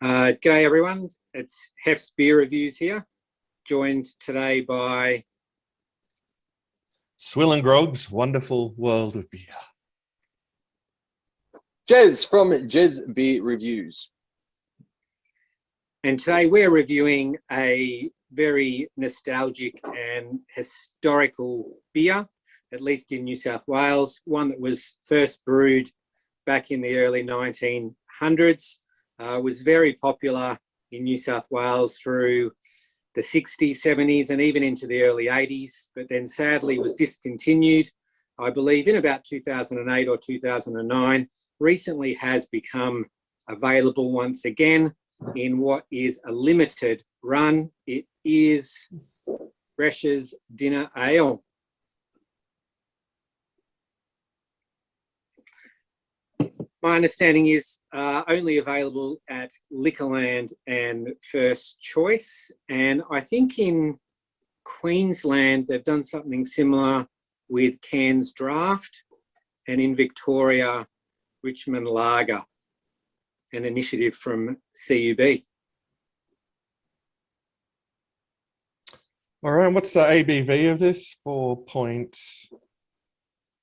G'day everyone, it's Hef's Beer Reviews here, joined today by SwillinGrog's Wonderful World of Beer. Jez from Jez Beer Reviews. And today we're reviewing a very nostalgic and historical beer, at least in New South Wales, one that was first brewed back in the early 1900s. Was very popular in New South Wales through the 60s, 70s, and even into the early 80s, but then sadly was discontinued, I believe, in about 2008 or 2009. Recently has become available once again in what is a limited run. It is Reschs Dinner Ale. My understanding is only available at Liquorland and First Choice. And I think in Queensland, they've done something similar with Cairns Draft, and in Victoria, Richmond Lager, an initiative from CUB. All right, what's the ABV of this?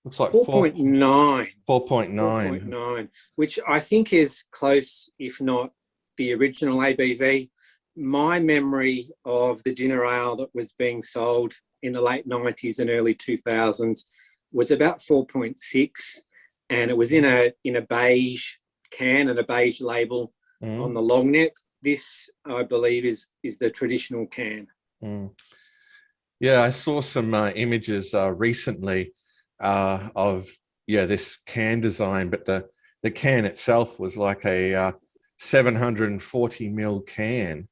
Looks like 4.9. 4.9. Which I think is close, if not the original ABV. My memory of the dinner ale that was being sold in the late 90s and early 2000s was about 4.6, and it was in a beige can and a beige label on the long neck. This, I believe, is the traditional can. Yeah, I saw some images recently of this can design, but the can itself was like a 740 ml can.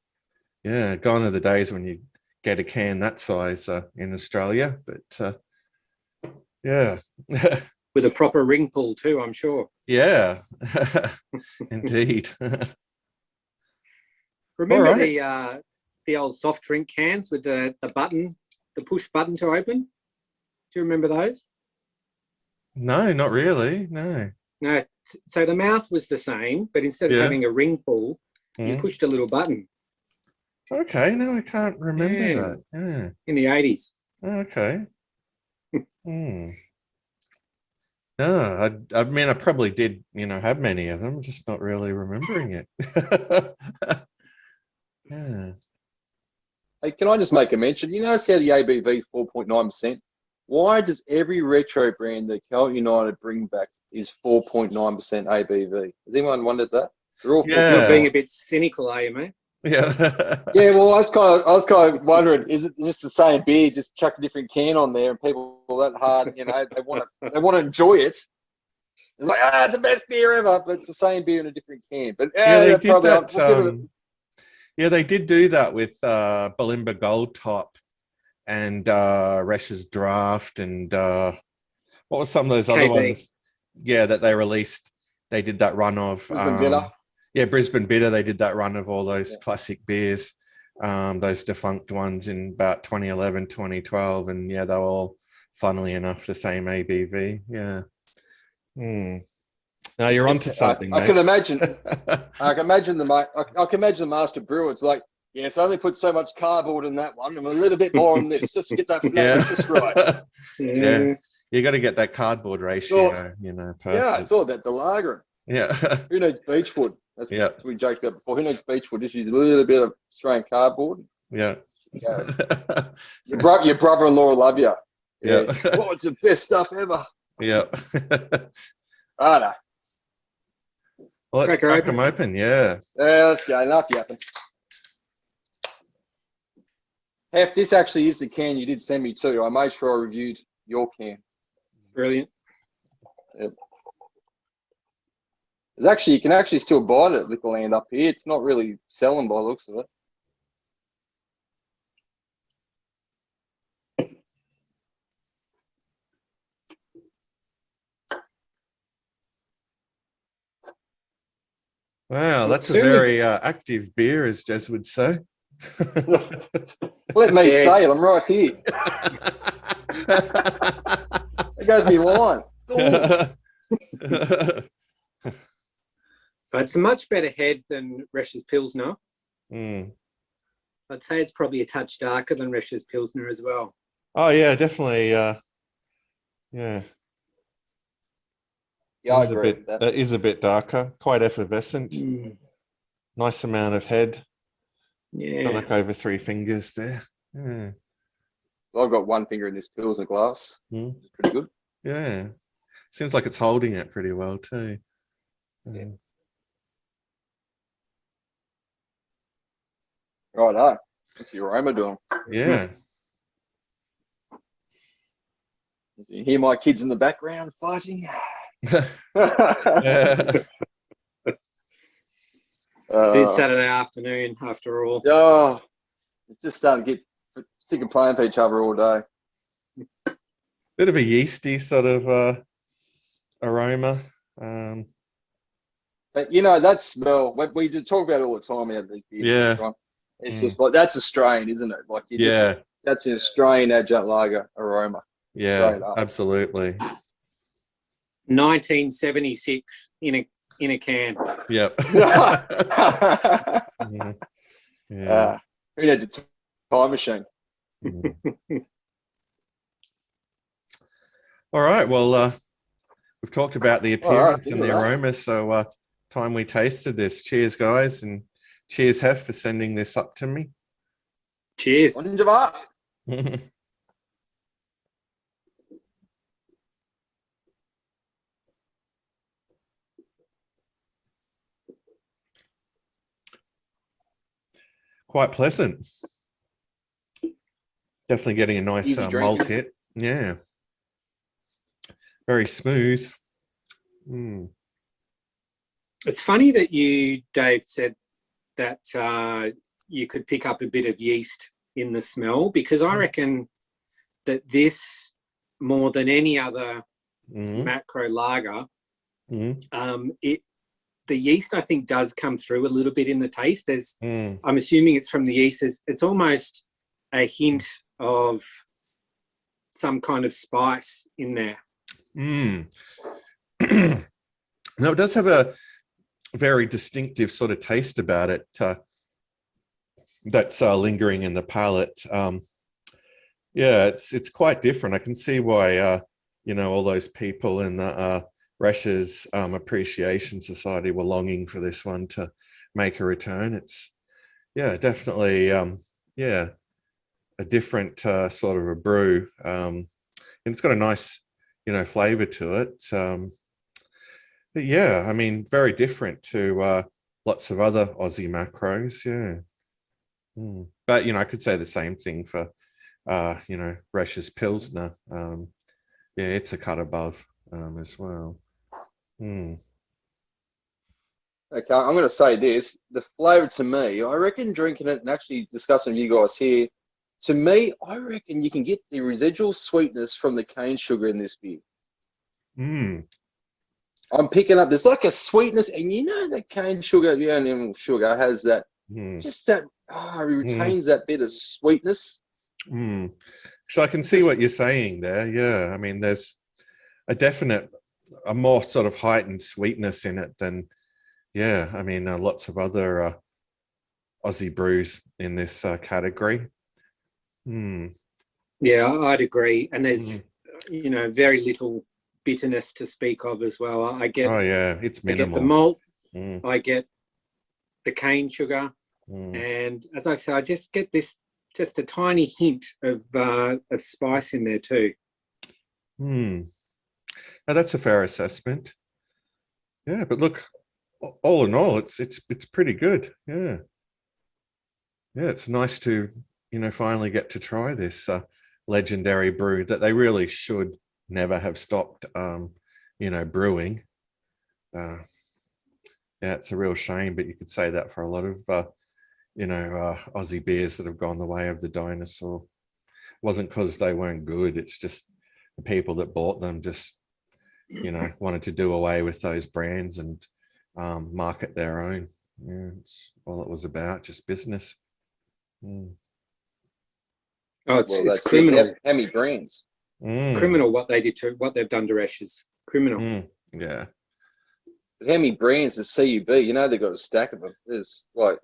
Yeah, gone are the days when you get a can that size in Australia, but yeah. With a proper ring pull too, I'm sure. Yeah, indeed. Remember right. the old soft drink cans with the button, the push button to open? Do you remember those? No, not really. No. No. So the mouth was the same, but instead of having a ring pull, you pushed a little button. Okay, no, I can't remember that. Yeah. In the 80s. Okay. No, I mean, I probably did, have many of them, just not really remembering it. Yeah. Hey, can I just make a mention? You notice how the ABV is 4.9%? Why does every retro brand that Cal United bring back is 4.9% ABV? Has anyone wondered that? They're all You're being a bit cynical, are you, mate? Yeah. Yeah, well, I was kind of wondering, is it just the same beer? Just chuck a different can on there, and people that hard, they want to enjoy it. It's like, it's the best beer ever, but it's the same beer in a different can. But they did that. They did do that with Bulimba Gold Top and Reschs Draft, and what was some of those other ones? Yeah, that they released. They did that run of Brisbane Bitter. Yeah, Brisbane Bitter. They did that run of all those classic beers, those defunct ones in about 2011, 2012, and they were all, funnily enough, the same ABV. Yeah. Now you're onto something, mate. I can imagine. I can imagine the master brewer. It's like, yes, I only put so much cardboard in that one, and a little bit more on this, just to get that just right. Yeah, you got to get that cardboard ratio, perfect. Yeah, it's all about the lager. Yeah. Who needs beechwood? That's what we joked about before. Who needs beechwood? Just use a little bit of Australian cardboard. Yeah. Your brother-in-law will love you. Yeah. Oh, it's the best stuff ever. Yeah. I know. Well, let's crack them open. Yeah. Let's go. Enough yapping. Hef, this actually is the can you did send me too. I made sure I reviewed your can. Brilliant. Yep. You can actually still buy it at Liquorland up here. It's not really selling by the looks of it. Wow, that's a very active beer, as Jez would say. Let me say it. I'm right here. There goes me line. But it's a much better head than Reschs Pilsner. Mm. I'd say it's probably a touch darker than Reschs Pilsner as well. Oh yeah, definitely. Yeah, Yeah, I it is a agree bit. with that. That is a bit darker. Quite effervescent. Nice amount of head. Yeah. Like over 3 fingers there. Yeah. I've got one finger in this Pilsner glass. Mm. Pretty good. Yeah. Seems like it's holding it pretty well too. Yeah. Righto. What's the aroma doing? Yeah. You hear my kids in the background fighting? Yeah. It is Saturday afternoon after all. Oh, it's just starting to get sick of playing for each other all day. Bit of a yeasty sort of aroma. But you know, that smell, we just talk about it all the time out of these beers. Yeah. Right? It's just like, that's Australian, isn't it? Like, you just, Yeah. that's an Australian adjunct lager aroma. Yeah. Straight up. Absolutely. 1976 in a can. Yep. Yeah. Yeah. Who needs a time machine? Mm. All right. Well, we've talked about the appearance and the aroma, so time we tasted this. Cheers, guys, and cheers, Hef, for sending this up to me. Cheers. Quite pleasant. Definitely getting a nice Easy malt drinking. hit. Yeah. Very smooth. Mm. It's funny that you, Dave, said that you could pick up a bit of yeast in the smell, because I reckon that this, more than any other macro lager, the yeast, I think, does come through a little bit in the taste. I'm assuming it's from the yeast. It's almost a hint of some kind of spice in there. No, it does have a very distinctive sort of taste about it that's lingering in the palate. Yeah, it's quite different. I can see why you know, all those people in the Reschs Appreciation Society were longing for this one to make a return. It's, yeah, definitely yeah, a different sort of a brew, and it's got a nice, you know, flavor to it. But yeah, I mean, very different to lots of other Aussie macros. Yeah. But, you know, I could say the same thing for, you know, Reschs Pilsner. Yeah, it's a cut above as well. Okay, I'm going to say this. The flavour to me, I reckon drinking it and actually discussing with you guys here, to me, I reckon you can get the residual sweetness from the cane sugar in this beer. I'm picking up, there's like a sweetness, and you know the cane sugar, yeah, and sugar has that, just that, it retains that bit of sweetness. So I can see what you're saying there. Yeah, I mean, there's a more sort of heightened sweetness in it than, yeah, I mean, lots of other Aussie brews in this category. Yeah, I'd agree. And there's, you know, very little bitterness to speak of as well. I get, oh yeah, it's minimal. I get the malt, I get the cane sugar, and as I say, I just get this, just a tiny hint of spice in there too. Now that's a fair assessment. Yeah, but look, all in all, it's pretty good. Yeah, yeah, it's nice to, you know, finally get to try this legendary brew that they really should never have stopped, you know, brewing. Yeah, it's a real shame, but you could say that for a lot of, you know, Aussie beers that have gone the way of the dinosaur. It wasn't because they weren't good. It's just the people that bought them just, you know, wanted to do away with those brands and market their own. Yeah, it's all it was about, just business. Oh, it's criminal. How many brands? Criminal what they did to, what they've done to Reschs. Criminal. Yeah. But how many brands does CUB? You know, they've got a stack of them. There's like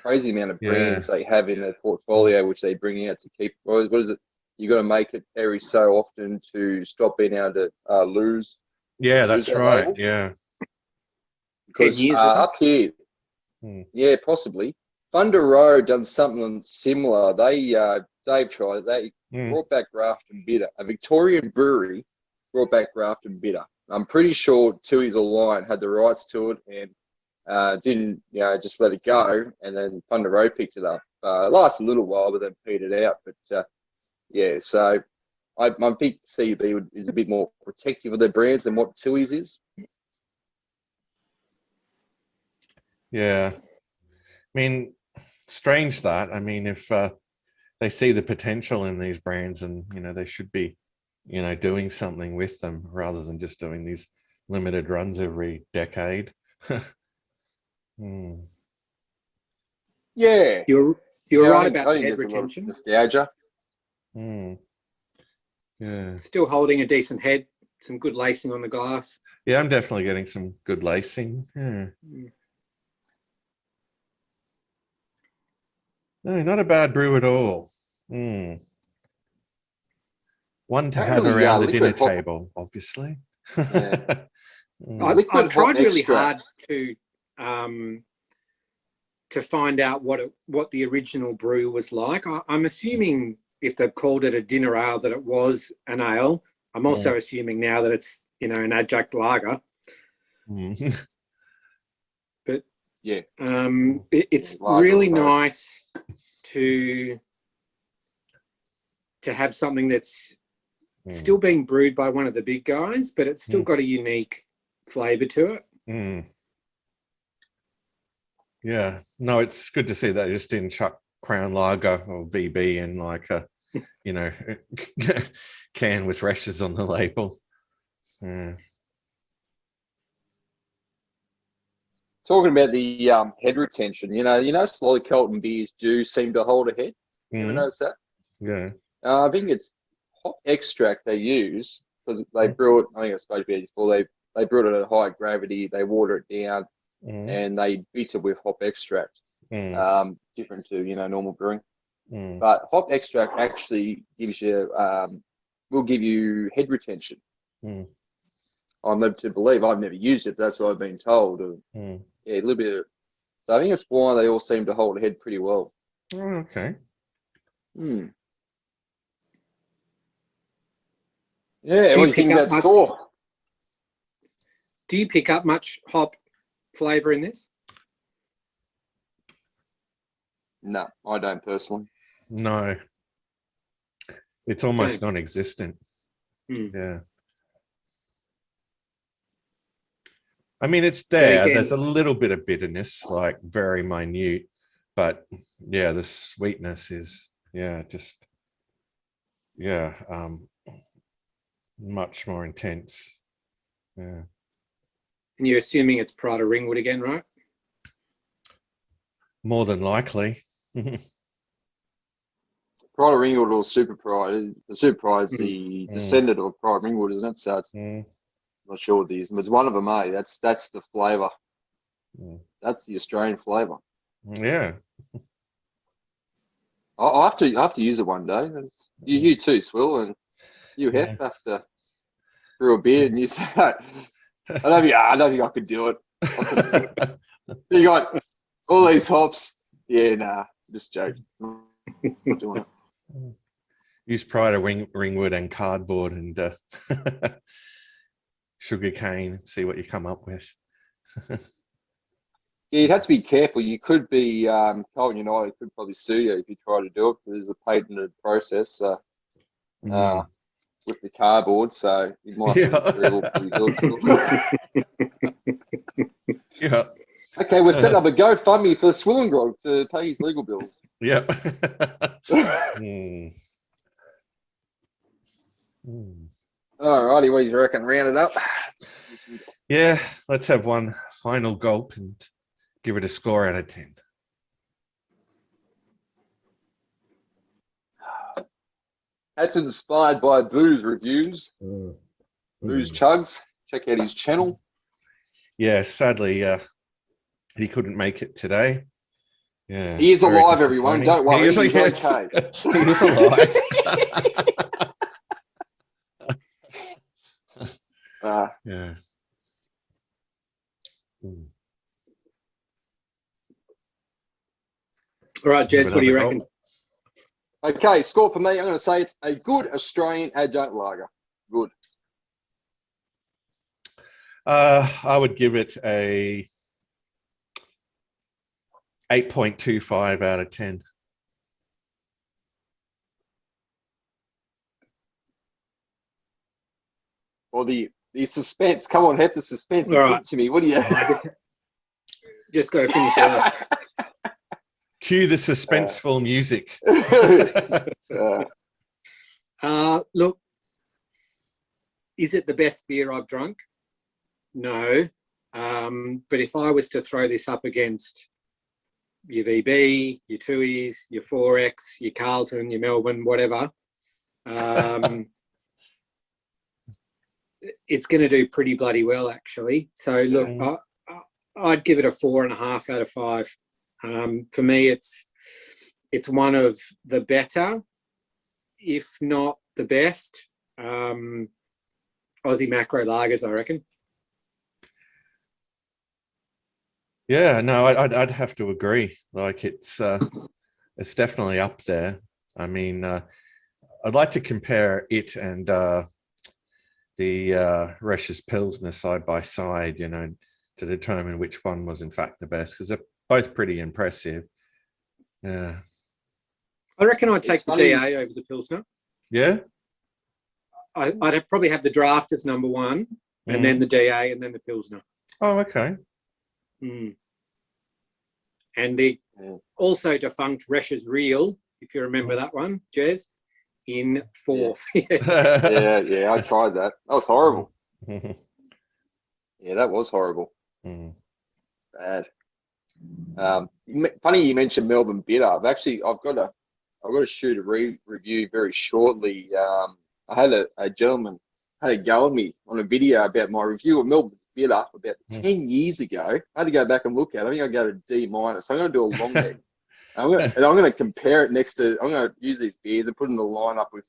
crazy amount of brands they have in their portfolio, which they bring out to keep. What is it? You got to make it every so often to stop being able to lose. Yeah, that's that right. label. Yeah. 'Cause, 10 years, is it? up here, yeah, possibly. Thunder Road done something similar. They Dave tried it. They brought back Grafton Bitter. A Victorian brewery brought back Grafton Bitter. I'm pretty sure Tui's Line had the rights to it and didn't, just let it go. And then Thunder Road picked it up. It lasted a little while, but then petered out. But yeah, so I think CUB is a bit more protective of their brands than what Tui's is. Yeah. I mean, strange that. I mean, if they see the potential in these brands and, they should be, doing something with them rather than just doing these limited runs every decade. Yeah. You're right about I the think head there's a lot of retention. nostalgia. Yeah. Still holding a decent head, some good lacing on the glass. Yeah, I'm definitely getting some good lacing. Yeah. No, not a bad brew at all. One to have Really, around the dinner liquid hop. table, obviously. Yeah. I've tried really extract. hard to find out what the original brew was like. I'm assuming if they've called it a dinner ale that it was an ale. I'm also assuming now that it's an adjunct lager. But yeah, it's lager really or both. nice to have something that's still being brewed by one of the big guys, but it's still got a unique flavour to it. Yeah, no, it's good to see that just didn't chuck Crown Lager or VB in like a, can with Reschs on the label. Yeah. Talking about the head retention, slowly Kelton beers do seem to hold a head. You ever notice that? Yeah. I think it's hop extract they use because they brew it. I think it's supposed to be before they brew it at a high gravity. They water it down and they beat it with hop extract. Different to normal brewing. But hop extract actually gives you will give you head retention. I'm led to believe. I've never used it, but that's what I've been told. Yeah, a little bit. So I think that's why they all seem to hold a head pretty well. Oh, okay. Yeah, what do you think about score? Do you pick up much hop flavour in this? No, I don't personally. No. It's almost non-existent. Yeah. I mean, it's there. There's a little bit of bitterness, like very minute, but yeah, the sweetness is, much more intense. Yeah. And you're assuming it's Pride of Ringwood again, right? More than likely. Pride of Ringwood or Super Pride. The Super Pride is the descendant of Pride of Ringwood, isn't it? So it's not sure what these, but it's one of them, eh? That's the flavour. That's the Australian flavour. Yeah. I have to use it one day. You too, Swill, and you have to brew a beer and you say, I don't think I could do it. You got all these hops. Yeah, nah, just joking. Not doing it. Use Pride of Ringwood and cardboard and sugar cane, see what you come up with. Yeah, you'd have to be careful. You could be, Colin United could probably sue you if you try to do it. There's a patented process with the cardboard, so you might have to Yeah. Okay, we're setting up a GoFundMe for SwillinGrog to pay his legal bills. Yep. All righty, what do you reckon? Round it up. Yeah, let's have one final gulp and give it a score out of 10. That's inspired by Booze Reviews. Booze Chugs. Check out his channel. yeah, sadly, he couldn't make it today. Yeah, He is very alive, everyone. disappointing. Don't worry. He is, He's yes, okay. he is alive. Yeah. Hmm. All right, Jez, what do you Another reckon? goal. Okay, score for me. I'm going to say it's a good Australian adjunct lager. Good. I would give it a 8.25 out of 10. Or the suspense. Come on, have the suspense. All right. To me. What do you? I just got to finish it off. Cue the suspenseful music. Look, is it the best beer I've drunk? No. But if I was to throw this up against your VB, your Tuies, your 4X, your Carlton, your Melbourne, whatever, it's going to do pretty bloody well, actually. So, look, I'd give it a 4.5 out of 5. For me, it's one of the better, if not the best, Aussie macro lagers, I reckon. Yeah, no, I'd have to agree. Like it's definitely up there. I mean, I'd like to compare it and the Reschs Pilsner side by side, you know, to determine which one was in fact the best, because they're both pretty impressive. Yeah. I reckon I'd take the DA over the Pilsner. Yeah? I'd probably have the draft as number 1, and then the DA, and then the Pilsner. Oh, okay. And the also defunct Reschs Real, if you remember that one, Jez, in 4th. Yeah, I tried that. That was horrible. Yeah, that was horrible. Bad. Funny you mentioned Melbourne Bitter. I've got to shoot a review very shortly. I had a gentleman had a go at me on a video about my review of Melbourne Bitter about 10 years ago. I had to go back and look at it. I think I go to D-. So I'm going to do a long neck. I'm going to compare it next to. I'm going to use these beers and put them in the lineup with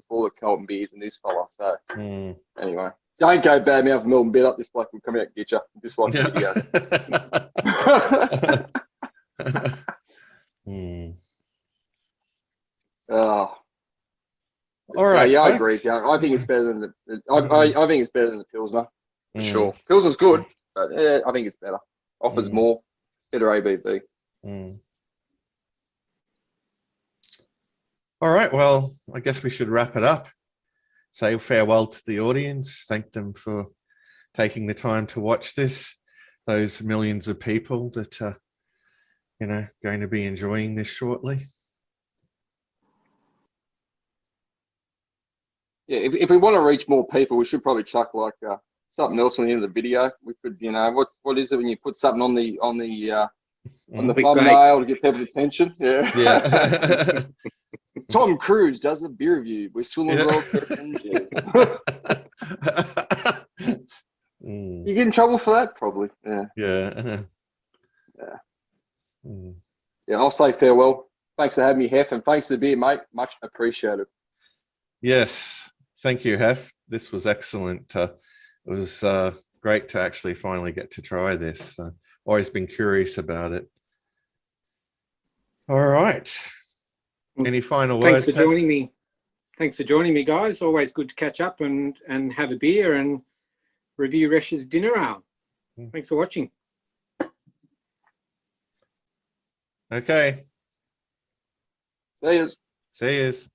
all the Carlton beers and this fella. So anyway, don't go bad mouth Melbourne Bitter. This bloke will come out and get you. Just watch the video. All right. Yeah, I folks. agree. Yeah, I think it's better than I think it's better than the Pilsner for sure. Pilsner's good, but I think it's better. Offers more, better ABV. All right. Well, I guess we should wrap it up. Say farewell to the audience. Thank them for taking the time to watch this. Those millions of people that are, going to be enjoying this shortly. Yeah, if we want to reach more people, we should probably chuck like something else on the end of the video. We could, what is it when you put something on the thumbnail to get people's attention? Yeah. Tom Cruise does a beer review with SwillinGrog. You get in trouble for that, probably. Yeah. Yeah. Yeah, I'll say farewell. Thanks for having me, Hef, and thanks for the beer, mate. Much appreciated. Yes. Thank you, Hef. This was excellent. It was great to actually finally get to try this. Always been curious about it. All right. Any final words? Thanks for joining me. Thanks for joining me, guys. Always good to catch up and have a beer and review Reschs Dinner Ale. Thanks for watching. Okay. See yous. See yous.